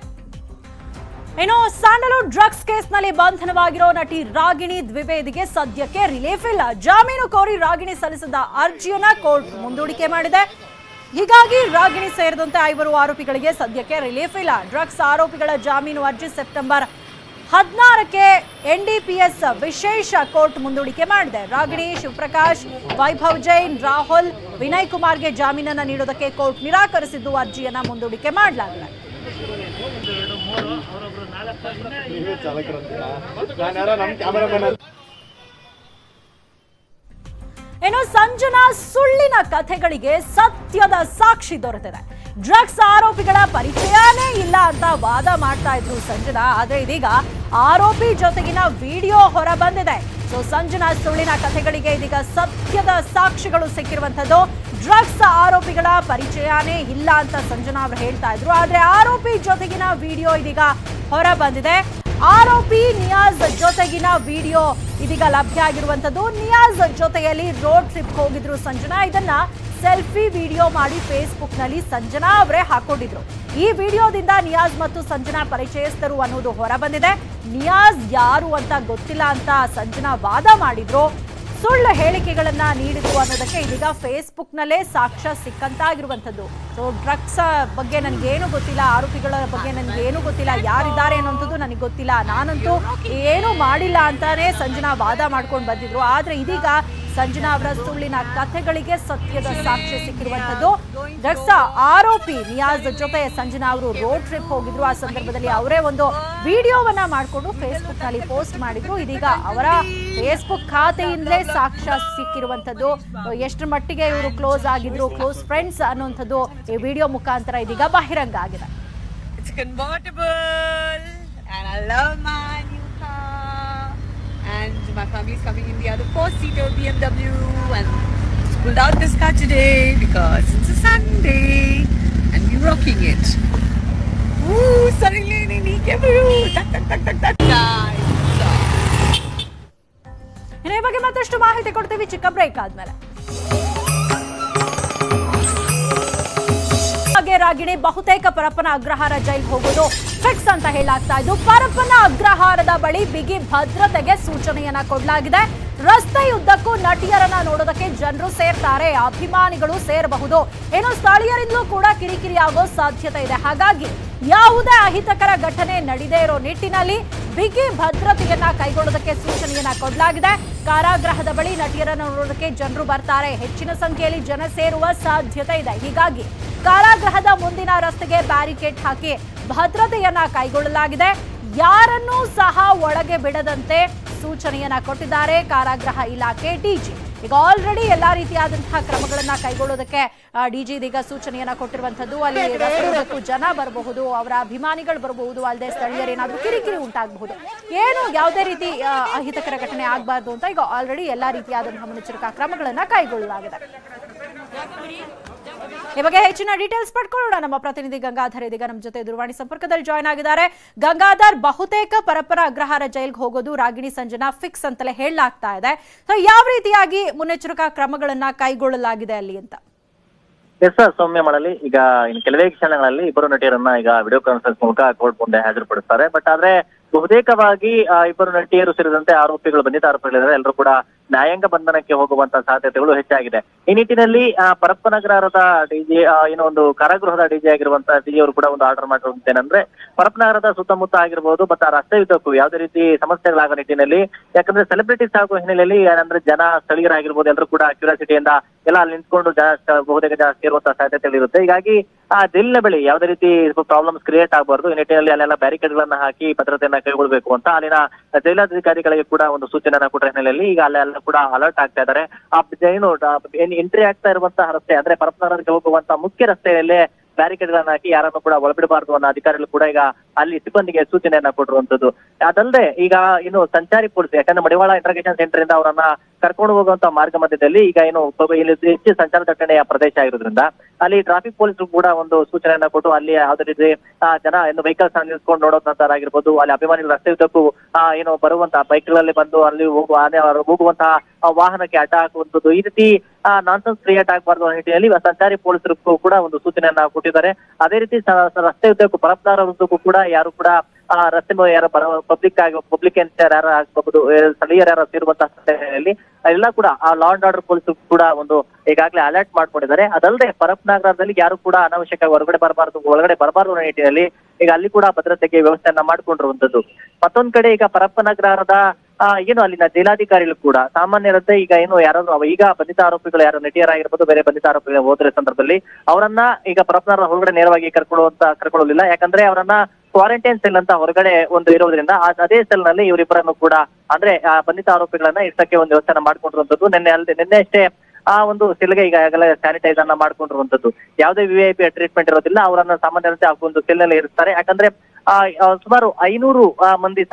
ಇನ್ನು ಸ್ಯಾಂಡಲ್ವುಡ್ ಡ್ರಗ್ಸ್ ಕೇಸ್ನಲ್ಲಿ ಬಂಧನವಾಗಿರೋ ನಟಿ ರಾಗಿಣಿ ದ್ವಿವೇದಿಗೆ ಸದ್ಯಕ್ಕೆ ರಿಲೀಫ್ ಇಲ್ಲ. ಜಾಮೀನು ಕೋರಿ ರಾಗಿಣಿ ಸಲ್ಲಿಸಿದ ಅರ್ಜಿಯನ್ನ ಕೋರ್ಟ್ ಮುಂದೂಡಿಕೆ ಮಾಡಿದೆ. ಹೀಗಾಗಿ ರಾಗಿಣಿ ಸೇರಿದಂತೆ 5 ಆರೋಪಿಗಳಿಗೆ ಸದ್ಯಕ್ಕೆ ರಿಲೀಫ್ ಇಲ್ಲ. ಡ್ರಗ್ಸ್ ಆರೋಪಿಗಳ ಜಾಮೀನು ಅರ್ಜಿ ಸೆಪ್ಟೆಂಬರ್ 16ಕ್ಕೆ ಎನ್ಡಿಪಿಎಸ್ ವಿಶೇಷ ಕೋರ್ಟ್ ಮುಂದೂಡಿಕೆ ಮಾಡಿದೆ. ರಾಗಿಣಿ, ಶಿವಪ್ರಕಾಶ್, ವೈಭವ್ ಜೈನ್, ರಾಹುಲ್, ವಿನಯ್ ಕುಮಾರ್ಗೆ ಜಾಮೀನನ್ನು ನೀಡೋದಕ್ಕೆ ಕೋರ್ಟ್ ನಿರಾಕರಿಸಿದ್ದು ಅರ್ಜಿಯನ್ನ ಮುಂದೂಡಿಕೆ ಮಾಡಲಾಗಿದೆ. ಇನ್ನು ಸಂಜನಾ ಸುಳ್ಳಿನ ಕಥೆಗಳಿಗೆ ಸತ್ಯದ ಸಾಕ್ಷಿ ದೊರೆತಿದೆ. ಡ್ರಗ್ಸ್ ಆರೋಪಿಗಳ ಪರಿಚಯನೇ ಇಲ್ಲ ಅಂತ ವಾದ ಮಾಡ್ತಾ ಇದ್ರು ಸಂಜನಾ. ಆದ್ರೆ ಇದೀಗ ಆರೋಪಿ ಜೊತೆಗಿನ ವಿಡಿಯೋ ಹೊರ ಬಂದಿದೆ. ಸೊ ಸಂಜನಾ ಸುಳ್ಳಿನ ಕಥೆಗಳಿಗೆ ಇದೀಗ ಸತ್ಯದ ಸಾಕ್ಷಿಗಳು ಸಿಕ್ಕಿರುವಂತದ್ದು. ಡ್ರಗ್ಸ್ ಆರೋಪಿಗಳ ಪರಿಚಯನೇ ಇಲ್ಲ ಅಂತ ಸಂಜನಾ ಅವರು ಹೇಳ್ತಾ ಇದ್ರು. ಆದ್ರೆ ಆರೋಪಿ ಜೊತೆಗಿನ ವಿಡಿಯೋ ಇದೀಗ ಹೊರ ಬಂದಿದೆ. ಆರೋಪಿ ನಿಯಾಜ್ ಜೊತೆಗಿನ ವಿಡಿಯೋ ಇದೀಗ ಲಭ್ಯ ಆಗಿರುವಂತದ್ದು. ನಿಯಾಜ್ ಜೊತೆಯಲ್ಲಿ ರೋಡ್ ಟ್ರಿಪ್ ಹೋಗಿದ್ರು ಸಂಜನಾ. ಇದನ್ನ ಸೆಲ್ಫಿ ವಿಡಿಯೋ ಮಾಡಿ ಫೇಸ್ಬುಕ್ ನಲ್ಲಿ ಸಂಜನಾ ಅವರೇ ಹಾಕೊಂಡಿದ್ರು. ಈ ವಿಡಿಯೋದಿಂದ ನಿಯಾಜ್ ಮತ್ತು ಸಂಜನಾ ಪರಿಚಯಸ್ಥರು ಅನ್ನೋದು ಹೊರ ಬಂದಿದೆ. ನಿಯಾಜ್ ಯಾರು ಅಂತ ಗೊತ್ತಿಲ್ಲ ಅಂತ ಸಂಜನಾ ವಾದ ಮಾಡಿದ್ರು. ಸುಳ್ಳು ಹೇಳಿಕೆಗಳನ್ನ ನೀಡಿದ್ರು ಅನ್ನೋದಕ್ಕೆ ಇದೀಗ ಫೇಸ್ಬುಕ್ ನಲ್ಲೇ ಸಾಕ್ಷ್ಯ ಸಿಕ್ಕಂತಾಗಿರುವಂತದ್ದು. ಸೊ ಡ್ರಗ್ಸ್ ಬಗ್ಗೆ ನನಗೇನು ಗೊತ್ತಿಲ್ಲ, ಆರೋಪಿಗಳ ಬಗ್ಗೆ ನನಗೇನು ಗೊತ್ತಿಲ್ಲ, ಯಾರಿದ್ದಾರೆ ಅನ್ನೋಂಥದ್ದು ನನಗೆ ಗೊತ್ತಿಲ್ಲ, ನಾನಂತೂ ಏನು ಮಾಡಿಲ್ಲ ಅಂತಾನೆ ಸಂಜನಾ ವಾದ ಮಾಡ್ಕೊಂಡು ಬಂದಿದ್ರು. ಆದ್ರೆ ಇದೀಗ ಸಂಜನಾ ಅವರ ಸುಳ್ಳಿನ ಕಥೆಗಳಿಗೆ ಸತ್ಯದ ಸಾಕ್ಷ್ಯ ಸಿಕ್ಕಿರುವಂತದ್ದು. ಡ್ರಗ್ಸ್ ಆರೋಪಿ ನಿಯಾಜ್ ಜೊತೆ ಸಂಜನಾ ಅವರು ರೋಡ್ ಟ್ರಿಪ್ ಹೋಗಿದ್ರು. ಆ ಸಂದರ್ಭದಲ್ಲಿ ಅವರೇ ಒಂದು ವಿಡಿಯೋವನ್ನ ಮಾಡಿಕೊಂಡು ಫೇಸ್ಬುಕ್ ನಲ್ಲಿ ಪೋಸ್ಟ್ ಮಾಡಿದ್ರು. ಇದೀಗ ಅವರ ಫೇಸ್ಬುಕ್ ಖಾತೆಯಿಂದಲೇ ಸಾಕ್ಷ್ಯ ಸಿಕ್ಕಿರುವಂತದ್ದು. ಎಷ್ಟರ ಮಟ್ಟಿಗೆ ಇವರು ಕ್ಲೋಸ್ ಆಗಿದ್ರು, ಕ್ಲೋಸ್ ಫ್ರೆಂಡ್ಸ್ ಅನ್ನುವಂಥದ್ದು ಈ ವಿಡಿಯೋ ಮುಖಾಂತರ ಇದೀಗ ಬಹಿರಂಗ ಆಗಿದೆ. And my family is coming in the other 4-seater BMW, and pulled out this car today because it's a Sunday and we're rocking it. Ooh, suddenly Nini came guys. ಇನ್ನು ಈ ಬಗ್ಗೆ ಮತ್ತಷ್ಟು ಮಾಹಿತಿ ಕೊಡ್ತೀವಿ ಚಿಕ್ಕ ಬ್ರೇಕ್ ಆದ್ಮೇಲೆ. ರಾಗಿಣಿ ಬಹುತೇಕ ಪರಪ್ಪನ ಅಗ್ರಹಾರ ಜೈಲ್ಗೆ ಹೋಗೋದು ಫಿಕ್ಸ್ ಅಂತ ಹೇಳಲಾಗ್ತಾ ಇದ್ದು, ಪರಪ್ಪನ ಅಗ್ರಹಾರದ ಬಳಿ ಬಿಗಿ ಭದ್ರತೆಗೆ ಸೂಚನೆಯನ್ನ ಕೊಡಲಾಗಿದೆ. ರಸ್ತೆಯುದ್ದಕ್ಕೂ ನಟಿಯರನ್ನ ನೋಡೋದಕ್ಕೆ ಜನರು ಸೇರ್ತಾರೆ, ಅಭಿಮಾನಿಗಳು ಸೇರಬಹುದು. ಏನು ಸ್ಥಳೀಯರಿಂದಲೂ ಕೂಡ ಕಿರಿಕಿರಿ ಆಗೋ ಸಾಧ್ಯತೆ ಇದೆ. ಹಾಗಾಗಿ ಯಾವುದೇ ಅಹಿತಕರ ಘಟನೆ ನಡೆದೇ ಇರೋ ನಿಟ್ಟಿನಲ್ಲಿ ಬಿಗಿ ಭದ್ರತೆಯನ್ನ ಕೈಗೊಳ್ಳೋದಕ್ಕೆ ಸೂಚನೆಯನ್ನ ಕೊಡಲಾಗಿದೆ. ಕಾರಾಗೃಹದ ಬಳಿ ನಟಿಯರನ್ನು ನೋಡೋದಕ್ಕೆ ಜನರು ಬರ್ತಾರೆ, ಹೆಚ್ಚಿನ ಸಂಖ್ಯೆಯಲ್ಲಿ ಜನ ಸೇರುವ ಸಾಧ್ಯತೆ ಇದೆ. ಹೀಗಾಗಿ ಕಾರಾಗೃಹದ ಮುಂದಿನ ರಸ್ತೆಗೆ ಬ್ಯಾರಿಕೇಡ್ ಹಾಕಿ ಭದ್ರತೆಯನ್ನ ಕೈಗೊಳ್ಳಲಾಗಿದೆ. ಯಾರನ್ನೂ ಸಹ ಒಳಗೆ ಬಿಡದಂತೆ ಸೂಚನೆಯನ್ನ ಕೊಟ್ಟಿದ್ದಾರೆ ಕಾರಾಗೃಹ ಇಲಾಖೆ ಡಿಜಿ. ಈಗ ಆಲ್ರೆಡಿ ಎಲ್ಲಾ ರೀತಿಯಾದಂತಹ ಕ್ರಮಗಳನ್ನ ಕೈಗೊಳ್ಳೋದಕ್ಕೆ ಡಿಜಿ ಇದೀಗ ಸೂಚನೆಯನ್ನ ಕೊಟ್ಟಿರುವಂತದ್ದು. ಅಲ್ಲಿ ರಸ್ತೆಗೂ ಜನ ಬರಬಹುದು, ಅವರ ಅಭಿಮಾನಿಗಳು ಬರಬಹುದು, ಅಲ್ಲದೆ ಸ್ಥಳೀಯರೇನಾದ್ರೂ ಕಿರಿಕಿರಿ ಉಂಟಾಗಬಹುದು, ಏನು ಯಾವುದೇ ರೀತಿ ಅಹಿತಕರ ಘಟನೆ ಆಗಬಾರ್ದು ಅಂತ ಈಗ ಆಲ್ರೆಡಿ ಎಲ್ಲಾ ರೀತಿಯಾದಂತಹ ಮುನ್ನೆಚ್ಚರಿಕಾ ಕ್ರಮಗಳನ್ನ ಕೈಗೊಳ್ಳಲಾಗಿದೆ. ಈ ಬಗ್ಗೆ ಹೆಚ್ಚಿನ ಡೀಟೇಲ್ಸ್ ಪಡ್ಕೊಳ್ಳೋಣ. ನಮ್ಮ ಪ್ರತಿನಿಧಿ ಗಂಗಾಧರ್ ಇದೀಗ ನಮ್ಮ ಜೊತೆ ದೂರವಾಣಿ ಸಂಪರ್ಕದಲ್ಲಿ ಜಾಯ್ನ್ ಆಗಿದ್ದಾರೆ. ಗಂಗಾಧರ್, ಬಹುತೇಕ ಪರಪ್ಪನ ಅಗ್ರಹಾರ ಜೈಲ್ಗೆ ಹೋಗೋದು ರಾಗಿಣಿ ಸಂಜನಾ ಫಿಕ್ಸ್ ಅಂತಲೇ ಹೇಳಲಾಗ್ತಾ ಇದೆ. ಸೊ ಯಾವ ರೀತಿಯಾಗಿ ಮುನ್ನೆಚ್ಚರಿಕಾ ಕ್ರಮಗಳನ್ನ ಕೈಗೊಳ್ಳಲಾಗಿದೆ ಅಲ್ಲಿ ಅಂತ? ಎಸ್ ಸರ್, ಸೌಮ್ಯ ಮಾಡಲಿ. ಈಗ ಇನ್ನು ಕೆಲವೇ ಕ್ಷಣಗಳಲ್ಲಿ ಇಬ್ಬರು ನಟಿಯರನ್ನ ಈಗ ವಿಡಿಯೋ ಕಾನ್ಫರೆನ್ಸ್ ಮೂಲಕ ಕೋರ್ಟ್ ಮುಂದೆ ಹಾಜರುಪಡಿಸ್ತಾರೆ. ಬಟ್ ಆದ್ರೆ ಬಹುತೇಕವಾಗಿ ಇಬ್ಬರು ನಟಿಯರು ಸೇರಿದಂತೆ ಆರೋಪಿಗಳು, ಬಂಧಿತ ಆರೋಪಿಗಳಿದ್ದಾರೆ, ಎಲ್ಲರೂ ಕೂಡ ನ್ಯಾಯಾಂಗ ಬಂಧನಕ್ಕೆ ಹೋಗುವಂತಹ ಸಾಧ್ಯತೆಗಳು ಹೆಚ್ಚಾಗಿದೆ. ಈ ನಿಟ್ಟಿನಲ್ಲಿ ಪರಪ್ಪನಗರದ ಡಿಜಿ, ಏನೋ ಒಂದು ಕಾರಾಗೃಹದ ಡಿಜಿ ಆಗಿರುವಂತಹ ಡಿಜಿ ಅವರು ಕೂಡ ಒಂದು ಆರ್ಡರ್ ಮಾಡಿರುವಂತೇನಂದ್ರೆ, ಪರಪ್ಪನಗರದ ಸುತ್ತಮುತ್ತ ಆಗಿರ್ಬೋದು ಮತ್ತೆ ಆ ರಸ್ತೆ ಉದ್ದಕ್ಕೂ ಯಾವುದೇ ರೀತಿ ಸಮಸ್ಯೆಗಳಾಗೋ ನಿಟ್ಟಿನಲ್ಲಿ, ಯಾಕಂದ್ರೆ ಸೆಲೆಬ್ರಿಟೀಸ್ ಆಗೋ ಹಿನ್ನೆಲೆಯಲ್ಲಿ ಏನಂದ್ರೆ ಜನ, ಸ್ಥಳೀಯರಾಗಿರ್ಬೋದು, ಎಲ್ಲರೂ ಕೂಡ ಕ್ಯೂರಿಯಾಸಿಟಿಯಿಂದ ಎಲ್ಲ ಅಲ್ಲಿ ನಿಂತ್ಕೊಂಡು ಬಹುತೇಕ ಜಾಸ್ತಿ ಇರುವಂತಹ ಸಾಧ್ಯತೆಗಳಿರುತ್ತೆ. ಹೀಗಾಗಿ ಆ ಜೈಲಿನ ಬಳಿ ಯಾವುದೇ ರೀತಿ ಪ್ರಾಬ್ಲಮ್ಸ್ ಕ್ರಿಯೇಟ್ ಆಗಬಾರ್ದು, ಈ ನಿಟ್ಟಿನಲ್ಲಿ ಅಲ್ಲೆಲ್ಲ ಬ್ಯಾರಿಕೇಡ್ ಗಳನ್ನ ಹಾಕಿ ಭದ್ರತೆಯನ್ನ ಕೈಗೊಳ್ಳಬೇಕು ಅಂತ ಅಲ್ಲಿನ ಜೈಲಾಧಿಕಾರಿಗಳಿಗೆ ಕೂಡ ಒಂದು ಸೂಚನೆಯನ್ನ ಕೊಟ್ಟ ಹಿನ್ನೆಲೆಯಲ್ಲಿ ಈಗ ಅಲ್ಲೆಲ್ಲ ಕೂಡ ಅಲರ್ಟ್ ಆಗ್ತಾ ಇದ್ದಾರೆ. ಏನು ಎಂಟ್ರಿ ಆಗ್ತಾ ಇರುವಂತಹ ರಸ್ತೆ ಅಂದ್ರೆ ಪರಪ್ಪನಗರಕ್ಕೆ ಹೋಗುವಂತಹ ಮುಖ್ಯ ರಸ್ತೆಯಲ್ಲೇ ಬ್ಯಾರಿಕೇಡ್ ಗಳನ್ನ ಹಾಕಿ ಯಾರನ್ನು ಕೂಡ ಒಳಬಿಡಬಾರ್ದು ಅನ್ನೋ ಅಧಿಕಾರಿಗಳು ಕೂಡ ಈಗ ಅಲ್ಲಿ ಸಿಬ್ಬಂದಿಗೆ ಸೂಚನೆಯನ್ನ ಕೊಟ್ಟಿರುವಂತದ್ದು. ಅದಲ್ಲದೆ ಈಗ ಇನ್ನು ಸಂಚಾರಿ ಪೊಲೀಸ್, ಯಾಕಂದ್ರೆ ಮಡಿವಾಳ ಇಂಟ್ರಾಗೇಷನ್ ಸೆಂಟರ್ ಇಂದ ಅವರನ್ನ ಕರ್ಕೊಂಡು ಹೋಗುವಂತ ಮಾರ್ಗ ಮಧ್ಯದಲ್ಲಿ ಈಗ ಏನು ಇಲ್ಲಿ ಹೆಚ್ಚು ಸಂಚಾರ ದಟ್ಟಣೆಯ ಪ್ರದೇಶ ಆಗಿರೋದ್ರಿಂದ ಅಲ್ಲಿ ಟ್ರಾಫಿಕ್ ಪೊಲೀಸರು ಕೂಡ ಒಂದು ಸೂಚನೆಯನ್ನ ಕೊಟ್ಟು ಅಲ್ಲಿ ಯಾವುದೇ ರೀತಿ ಜನ ಏನು ವೆಹಿಕಲ್ಸ್ ನಿಲ್ಸ್ಕೊಂಡು ನೋಡೋದಂತಾಗಿರ್ಬೋದು, ಅಲ್ಲಿ ಅಭಿಮಾನಿಗಳು ರಸ್ತೆ ಉದ್ದಕ್ಕೂ ಏನು ಬರುವಂತಹ ಬೈಕ್ಗಳಲ್ಲಿ ಬಂದು ಅಲ್ಲಿ ಹೋಗುವಂತಹ ವಾಹನಕ್ಕೆ ಅಡ್ಡ ಹಾಕುವಂಥದ್ದು, ಈ ರೀತಿ ನಾನ್ಸೆನ್ಸ್ ಕ್ರಿಯೇಟ್ ಆಗಬಾರ್ದು ಅನ್ನೋ ನಿಟ್ಟಿನಲ್ಲಿ ಸಂಚಾರಿ ಪೊಲೀಸರಿಗೂ ಕೂಡ ಒಂದು ಸೂಚನೆಯನ್ನ ಕೊಟ್ಟಿದ್ದಾರೆ. ಅದೇ ರೀತಿ ರಸ್ತೆ ಉದ್ದಕ್ಕೂ ಪರಪ್ಪನಗರ ಉದ್ದಕ್ಕೂ ಕೂಡ ಯಾರು ಕೂಡ ರಸ್ತೆ ಯಾರು ಪಬ್ಲಿಕ್ ಯಾರು ಆಗ್ಬಹುದು, ಸ್ಥಳೀಯರು ಯಾರು ಸೇರುವಂತಹ ಸ್ಥಳದಲ್ಲಿ ಎಲ್ಲ ಕೂಡ ಆ ಲಾ ಅಂಡ್ ಆರ್ಡರ್ ಪೊಲೀಸ್ ಕೂಡ ಒಂದು ಈಗಾಗಲೇ ಅಲರ್ಟ್ ಮಾಡ್ಕೊಂಡಿದ್ದಾರೆ. ಅದಲ್ಲದೆ ಪರಪ್ಪನಗರದಲ್ಲಿ ಯಾರು ಕೂಡ ಅನಾವಶ್ಯಕ ಒಳಗಡೆ ಬರಬಾರ್ದು ಅನ್ನೋ ನಿಟ್ಟಿನಲ್ಲಿ ಈಗ ಅಲ್ಲಿ ಕೂಡ ಭದ್ರತೆಗೆ ವ್ಯವಸ್ಥೆಯನ್ನ ಮಾಡ್ಕೊಂಡಿರುವಂತದ್ದು. ಮತ್ತೊಂದ್ ಕಡೆ ಈಗ ಪರಪ್ಪನಗರದ ಏನು ಅಲ್ಲಿನ ಜೈಲಾಧಿಕಾರಿಗಳು ಕೂಡ ಸಾಮಾನ್ಯರಂತೆ ಈಗ ಏನು ಯಾರಾದ್ರೂ ಈಗ ಬಂಧಿತ ಆರೋಪಿಗಳು ಯಾರು ನಟಿಯರಾಗಿರ್ಬೋದು, ಬೇರೆ ಬಂಧಿತ ಆರೋಪಿಗಳು ಹೋದ್ರ ಸಂದರ್ಭದಲ್ಲಿ ಅವರನ್ನ ಈಗ ಪರಪ್ಪನಗರ ಹೊರಗಡೆ ನೇರವಾಗಿ ಕರ್ಕೊಳ್ಳಲಿಲ್ಲ. ಯಾಕಂದ್ರೆ ಅವರನ್ನ ಕ್ವಾರಂಟೈನ್ ಸೆಲ್ ಅಂತ ಹೊರಗಡೆ ಒಂದು ಇರೋದ್ರಿಂದ ಅದೇ ಸೆಲ್ ನಲ್ಲಿ ಇವರಿಬ್ಬರನ್ನು ಕೂಡ ಅಂದ್ರೆ ಬಂಧಿತ ಆರೋಪಿಗಳನ್ನ ಇಷ್ಟಕ್ಕೆ ಒಂದು ವ್ಯವಸ್ಥೆನ ಮಾಡ್ಕೊಂಡಿರುವಂತದ್ದು. ನಿನ್ನೆ ಅಷ್ಟೇ ಆ ಒಂದು ಸೆಲ್ಗೆ ಈಗಾಗಲೇ ಸ್ಯಾನಿಟೈಸ್ ಅನ್ನ ಮಾಡ್ಕೊಂಡಿರುವಂತದ್ದು. ಯಾವುದೇ VIP ಟ್ರೀಟ್ಮೆಂಟ್ ಇರೋದಿಲ್ಲ, ಅವರನ್ನ ಸಾಮಾನ್ಯರಂತೆ ಆ ಒಂದು ಸೆಲ್ ನಲ್ಲಿ ಇರಿಸ್ತಾರೆ. ಯಾಕಂದ್ರೆ ಸುಮಾರು 500 ಮಂದಿ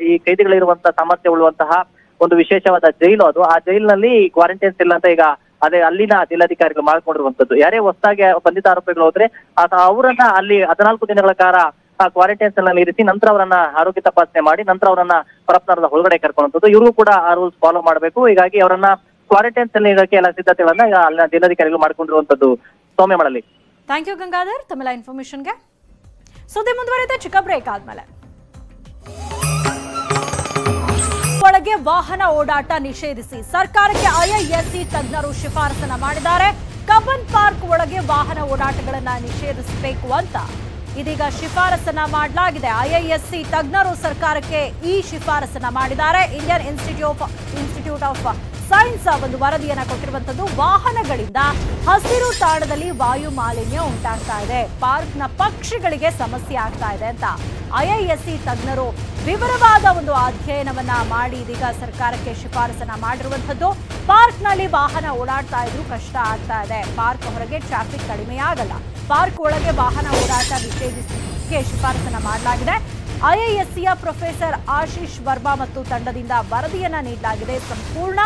ಈ ಕೈದಿಗಳಿರುವಂತಹ ಸಾಮರ್ಥ್ಯ ಉಳ್ಳುವಂತಹ ಒಂದು ವಿಶೇಷವಾದ ಜೈಲು ಅದು. ಆ ಜೈಲಿನಲ್ಲಿ ಕ್ವಾರಂಟೈನ್ ಸೆಲ್ ಅಂತ ಈಗ ಅದೇ ಅಲ್ಲಿನ ಜಿಲ್ಲಾಧಿಕಾರಿಗಳು ಮಾಡ್ಕೊಂಡಿರುವಂತದ್ದು. ಯಾರೇ ಹೊಸದಾಗಿ ಬಂಧಿತ ಆರೋಪಿಗಳು ಹೋದ್ರೆ ಅವರನ್ನ ಅಲ್ಲಿ 14 ದಿನಗಳ ಕಾಲ ಕ್ವಾರಂಟೈನ್ ಸೆಲ್ ನಲ್ಲಿ ಇರಿಸಿ ನಂತರ ಅವರನ್ನ ಆರೋಗ್ಯ ತಪಾಸಣೆ ಮಾಡಿ ನಂತರ ಅವರನ್ನ ಪರಪ್ಪನಗರದ ಒಳಗಡೆ ಕರ್ಕೊಳ್ಳುವಂಥದ್ದು. ಇವರು ಕೂಡ ಆ ರೂಲ್ಸ್ ಫಾಲೋ ಮಾಡಬೇಕು. ಹೀಗಾಗಿ ಅವರನ್ನ ಕ್ವಾರಂಟೈನ್ ಸೆಲ್ ಇಡಕ್ಕೆ ಎಲ್ಲ ಸಿದ್ಧತೆಗಳನ್ನ ಅಲ್ಲಿನ ಜಿಲ್ಲಾಧಿಕಾರಿಗಳು ಮಾಡ್ಕೊಂಡಿರುವಂತದ್ದು. ಸೌಮ್ಯ ಮಾಡಲಿ. ಥ್ಯಾಂಕ್ ಯು ಗಂಗಾಧರ್ ತಮ್ಮೆಲ್ಲ ಇನ್ಫಾರ್ಮೇಶನ್ಗೆ. ಸುದ್ದಿ ಮುಂದುವರಿಯುತ್ತೆ ಚಿಕ್ಕ ಬ್ರೇಕ್ ಆದ್ಮೇಲೆ. ಒಳಗೆ ವಾಹನ ಓಡಾಟ ನಿಷೇಧಿಸಿ ಸರ್ಕಾರಕ್ಕೆ IISc ತಜ್ಞರು ಶಿಫಾರಸನ್ನ ಮಾಡಿದ್ದಾರೆ. ಕಬ್ಬನ್ ಪಾರ್ಕ್ ಒಳಗೆ ವಾಹನ ಓಡಾಟಗಳನ್ನ ನಿಷೇಧಿಸಬೇಕು ಅಂತ ಇದೀಗ ಶಿಫಾರಸನ್ನ ಮಾಡಲಾಗಿದೆ. IISc ತಜ್ಞರು ಸರ್ಕಾರಕ್ಕೆ ಈ ಶಿಫಾರಸನ್ನ ಮಾಡಿದ್ದಾರೆ. ಇಂಡಿಯನ್ ಇನ್ಸ್ಟಿಟ್ಯೂಟ್ ಆಫ್ ಸೈನ್ಸ್ ಒಂದು ವರದಿಯನ್ನ ಕೊಟ್ಟಿರುವಂತದ್ದು. ವಾಹನಗಳಿಂದ ಹಸಿರು ತಾಣದಲ್ಲಿ ವಾಯು ಮಾಲಿನ್ಯ ಉಂಟಾಗ್ತಾ ಇದೆ, ಪಾರ್ಕ್ನ ಪಕ್ಷಿಗಳಿಗೆ ಸಮಸ್ಯೆ ಆಗ್ತಾ ಇದೆ ಅಂತ IISc ತಜ್ಞರು ವಿವರವಾದ ಒಂದು ಅಧ್ಯಯನವನ್ನ ಮಾಡಿ ಇದೀಗ ಸರ್ಕಾರಕ್ಕೆ ಶಿಫಾರಸನ್ನ ಮಾಡಿರುವಂತದ್ದು. ಪಾರ್ಕ್ನಲ್ಲಿ ವಾಹನ ಓಡಾಡ್ತಾ ಇದ್ರು ಕಷ್ಟ ಆಗ್ತಾ ಇದೆ, ಪಾರ್ಕ್ ಹೊರಗೆ ಟ್ರಾಫಿಕ್ ಕಡಿಮೆ ಆಗಲ್ಲ, ಪಾರ್ಕ್ ಒಳಗೆ ವಾಹನ ಓಡಾಟ ನಿಷೇಧಿಸಕ್ಕೆ ಶಿಫಾರಸನ್ನ ಮಾಡಲಾಗಿದೆ. IIScಯ ಪ್ರೊಫೆಸರ್ ಆಶೀಶ್ ವರ್ಮಾ ಮತ್ತು ತಂಡದಿಂದ ವರದಿಯನ್ನ ನೀಡಲಾಗಿದೆ. ಸಂಪೂರ್ಣ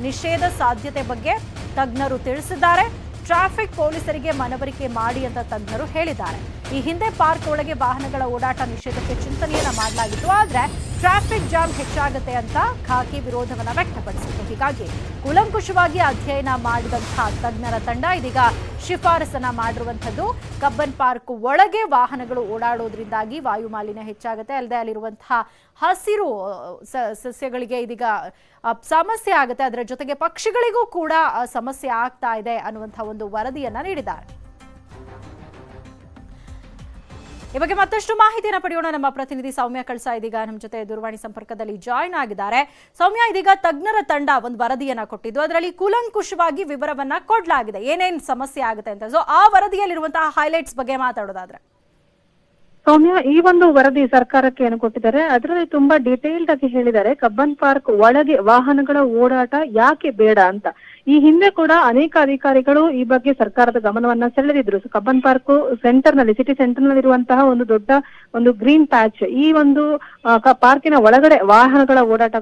ನಿಷೇಧ ಸಾಧ್ಯತೆ ಬಗ್ಗೆ ತಜ್ಞರು ತಿಳಿಸಿದ್ದಾರೆ. ಟ್ರಾಫಿಕ್ ಪೊಲೀಸರಿಗೆ ಮನವರಿಕೆ ಮಾಡಿ ಅಂತ ತಜ್ಞರು ಹೇಳಿದ್ದಾರೆ. ಈ ಹಿಂದೆ ಪಾರ್ಕ್ ಒಳಗೆ ವಾಹನಗಳ ಓಡಾಟ ನಿಷೇಧಕ್ಕೆ ಚಿಂತನೆಯನ್ನ ಮಾಡಲಾಗಿತ್ತು, ಆದ್ರೆ ಟ್ರಾಫಿಕ್ ಜಾಮ್ ಹೆಚ್ಚಾಗುತ್ತೆ ಅಂತ ಖಾಕಿ ವಿರೋಧವನ್ನ ವ್ಯಕ್ತಪಡಿಸಿತ್ತು. ಹೀಗಾಗಿ ಕೂಲಂಕುಷವಾಗಿ ಅಧ್ಯಯನ ಮಾಡಿದಂತಹ ತಜ್ಞರ ತಂಡ ಇದೀಗ ಶಿಫಾರಸನ್ನ ಮಾಡಿರುವಂತದ್ದು. ಕಬ್ಬನ್ ಪಾರ್ಕ್ ಒಳಗೆ ವಾಹನಗಳು ಓಡಾಡೋದ್ರಿಂದಾಗಿ ವಾಯು ಮಾಲಿನ್ಯ ಹೆಚ್ಚಾಗುತ್ತೆ, ಅಲ್ಲದೆ ಅಲ್ಲಿರುವಂತಹ ಹಸಿರು ಸಸ್ಯಗಳಿಗೆ ಇದೀಗ ಸಮಸ್ಯೆ ಆಗುತ್ತೆ, ಅದರ ಜೊತೆಗೆ ಪಕ್ಷಿಗಳಿಗೂ ಕೂಡ ಸಮಸ್ಯೆ ಆಗ್ತಾ ಇದೆ ಅನ್ನುವಂತಹ ಒಂದು ವರದಿಯನ್ನ ನೀಡಿದ್ದಾರೆ. ಈ ಬಗ್ಗೆ ಮತ್ತಷ್ಟು ಮಾಹಿತಿಯನ್ನು ಪಡೆಯೋಣ. ನಮ್ಮ ಪ್ರತಿನಿಧಿ ಸೌಮ್ಯ ಕಳ್ಸ ಇದೀಗ ನಮ್ಮ ಜೊತೆ ದೂರವಾಣಿ ಸಂಪರ್ಕದಲ್ಲಿ ಜಾಯಿನ್ ಆಗಿದ್ದಾರೆ. ಸೌಮ್ಯ, ಇದೀಗ ತಜ್ಞರ ತಂಡ ಒಂದು ವರದಿಯನ್ನ ಕೊಟ್ಟಿದ್ದು, ಅದರಲ್ಲಿ ಕೂಲಂಕುಷವಾಗಿ ವಿವರವನ್ನ ಕೊಡಲಾಗಿದೆ ಏನೇನ್ ಸಮಸ್ಯೆ ಆಗುತ್ತೆ ಅಂತ. ಸೊ ಆ ವರದಿಯಲ್ಲಿರುವಂತಹ ಹೈಲೈಟ್ಸ್ ಬಗ್ಗೆ ಮಾತಾಡೋದಾದ್ರೆ ಸೌಮ್ಯ, ಈ ಒಂದು ವರದಿ ಸರ್ಕಾರಕ್ಕೆ ಏನು ಕೊಟ್ಟಿದ್ದಾರೆ ಅದರಲ್ಲಿ ತುಂಬಾ ಡೀಟೇಲ್ಡ್ ಆಗಿ ಹೇಳಿದ್ದಾರೆ ಕಬ್ಬನ್ ಪಾರ್ಕ್ ಒಳಗೆ ವಾಹನಗಳ ಓಡಾಟ ಯಾಕೆ ಬೇಡ ಅಂತ. ಈ ಹಿಂದೆ ಕೂಡ ಅನೇಕ ಅಧಿಕಾರಿಗಳು ಈ ಬಗ್ಗೆ ಸರ್ಕಾರದ ಗಮನವನ್ನ ಸೆಳೆದಿದ್ರು. ಕಬ್ಬನ್ ಪಾರ್ಕ್ ಸೆಂಟರ್ ನಲ್ಲಿ, ಸಿಟಿ ಸೆಂಟರ್ ನಲ್ಲಿ ಇರುವಂತಹ ಒಂದು ದೊಡ್ಡ ಒಂದು ಗ್ರೀನ್ ಪ್ಯಾಚ್, ಈ ಒಂದು ಪಾರ್ಕಿನ ಒಳಗಡೆ ವಾಹನಗಳ ಓಡಾಟ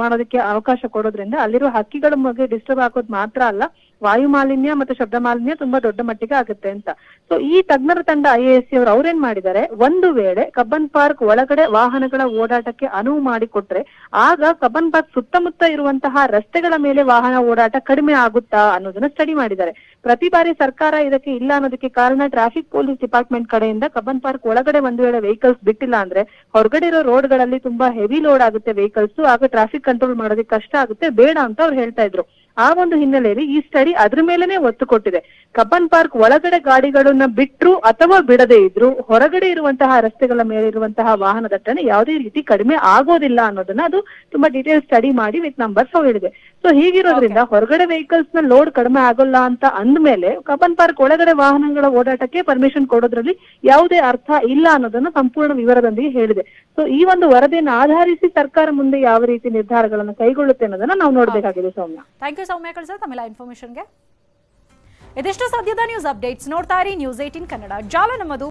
ಮಾಡೋದಕ್ಕೆ ಅವಕಾಶ ಕೊಡೋದ್ರಿಂದ ಅಲ್ಲಿರುವ ಹಕ್ಕಿಗಳ ಬಗ್ಗೆ ಡಿಸ್ಟರ್ಬ್ ಆಗೋದು ಮಾತ್ರ ಅಲ್ಲ, ವಾಯು ಮಾಲಿನ್ಯ ಮತ್ತು ಶಬ್ದ ಮಾಲಿನ್ಯ ತುಂಬಾ ದೊಡ್ಡ ಮಟ್ಟಿಗೆ ಆಗುತ್ತೆ ಅಂತ. ಸೊ ಈ ತಜ್ಞರ ತಂಡ IISc ಅವರು ಅವ್ರೇನ್ ಮಾಡಿದ್ದಾರೆ, ಒಂದು ವೇಳೆ ಕಬ್ಬನ್ ಪಾರ್ಕ್ ಒಳಗಡೆ ವಾಹನಗಳ ಓಡಾಟಕ್ಕೆ ಅನುವು ಮಾಡಿಕೊಟ್ರೆ ಆಗ ಕಬ್ಬನ್ ಪಾರ್ಕ್ ಸುತ್ತಮುತ್ತ ಇರುವಂತಹ ರಸ್ತೆಗಳ ಮೇಲೆ ವಾಹನ ಓಡಾಟ ಕಡಿಮೆ ಆಗುತ್ತಾ ಅನ್ನೋದನ್ನ ಸ್ಟಡಿ ಮಾಡಿದ್ದಾರೆ. ಪ್ರತಿ ಬಾರಿ ಸರ್ಕಾರ ಇದಕ್ಕೆ ಇಲ್ಲ ಅನ್ನೋದಕ್ಕೆ ಕಾರಣ ಟ್ರಾಫಿಕ್ ಪೊಲೀಸ್ ಡಿಪಾರ್ಟ್ಮೆಂಟ್ ಕಡೆಯಿಂದ ಕಬ್ಬನ್ ಪಾರ್ಕ್ ಒಳಗಡೆ ಒಂದು ವೇಳೆ ವೆಹಿಕಲ್ಸ್ ಬಿಟ್ಟಿಲ್ಲ ಅಂದ್ರೆ ಹೊರಗಡೆ ಇರೋ ರೋಡ್ಗಳಲ್ಲಿ ತುಂಬಾ ಹೆವಿ ಲೋಡ್ ಆಗುತ್ತೆ ವೆಹಿಕಲ್ಸ್, ಆಗ ಟ್ರಾಫಿಕ್ ಕಂಟ್ರೋಲ್ ಮಾಡೋದಕ್ಕೆ ಕಷ್ಟ ಆಗುತ್ತೆ, ಬೇಡ ಅಂತ ಅವ್ರು ಹೇಳ್ತಾ ಇದ್ರು. ಆ ಒಂದು ಹಿನ್ನೆಲೆಯಲ್ಲಿ ಈ ಸ್ಟಡಿ ಅದ್ರ ಮೇಲೆನೆ ಒತ್ತು ಕೊಟ್ಟಿದೆ. ಕಬ್ಬನ್ ಪಾರ್ಕ್ ಒಳಗಡೆ ಗಾಡಿಗಳನ್ನ ಬಿಟ್ರು ಅಥವಾ ಬಿಡದೇ ಇದ್ರು ಹೊರಗಡೆ ಇರುವಂತಹ ರಸ್ತೆಗಳ ಮೇಲೆ ಇರುವಂತಹ ವಾಹನ ದಟ್ಟಣೆ ಯಾವುದೇ ರೀತಿ ಕಡಿಮೆ ಆಗೋದಿಲ್ಲ ಅನ್ನೋದನ್ನ ಅದು ತುಂಬಾ ಡೀಟೇಲ್ ಸ್ಟಡಿ ಮಾಡಿ ವಿತ್ ನಂಬರ್ಸ್ ಹೇಳಿದೆ. ಸೊ ಹೀಗಿರೋದ್ರಿಂದ ಹೊರಗಡೆ ವೆಹಿಕಲ್ಸ್ ನ ಲೋಡ್ ಕಡಿಮೆ ಆಗೋಲ್ಲ ಅಂತ ಅಂದ್ಮೇಲೆ ಕಬ್ಬನ್ ಪಾರ್ಕ್ ಒಳಗಡೆ ವಾಹನಗಳ ಓಡಾಟಕ್ಕೆ ಪರ್ಮಿಷನ್ ಕೊಡೋದ್ರಲ್ಲಿ ಯಾವುದೇ ಅರ್ಥ ಇಲ್ಲ ಅನ್ನೋದನ್ನ ಸಂಪೂರ್ಣ ವಿವರದೊಂದಿಗೆ ಹೇಳಿದೆ. ಸೊ ಈ ಒಂದು ವರದಿಯನ್ನು ಆಧರಿಸಿ ಸರ್ಕಾರ ಮುಂದೆ ಯಾವ ರೀತಿ ನಿರ್ಧಾರಗಳನ್ನು ಕೈಗೊಳ್ಳುತ್ತೆ ಅನ್ನೋದನ್ನ ನಾವು ನೋಡ್ಬೇಕಾಗಿದೆ. ಸೌಮ್ಯ, ಥ್ಯಾಂಕ್ ಯು ಸೌಮ್ಯ ಕಳ್ಸ ತಮ್ಮೆಲ್ಲ ಇನ್ಫಾರ್ಮೇಶನ್ಗೆ. ಇದಿಷ್ಟು ಸದ್ಯದ ನ್ಯೂಸ್ ಅಪ್ಡೇಟ್ಸ್. ನೋಡ್ತಾ ಇರಿ News 18 ಕನ್ನಡ. ಜಾಲ ನಮ್ಮದು.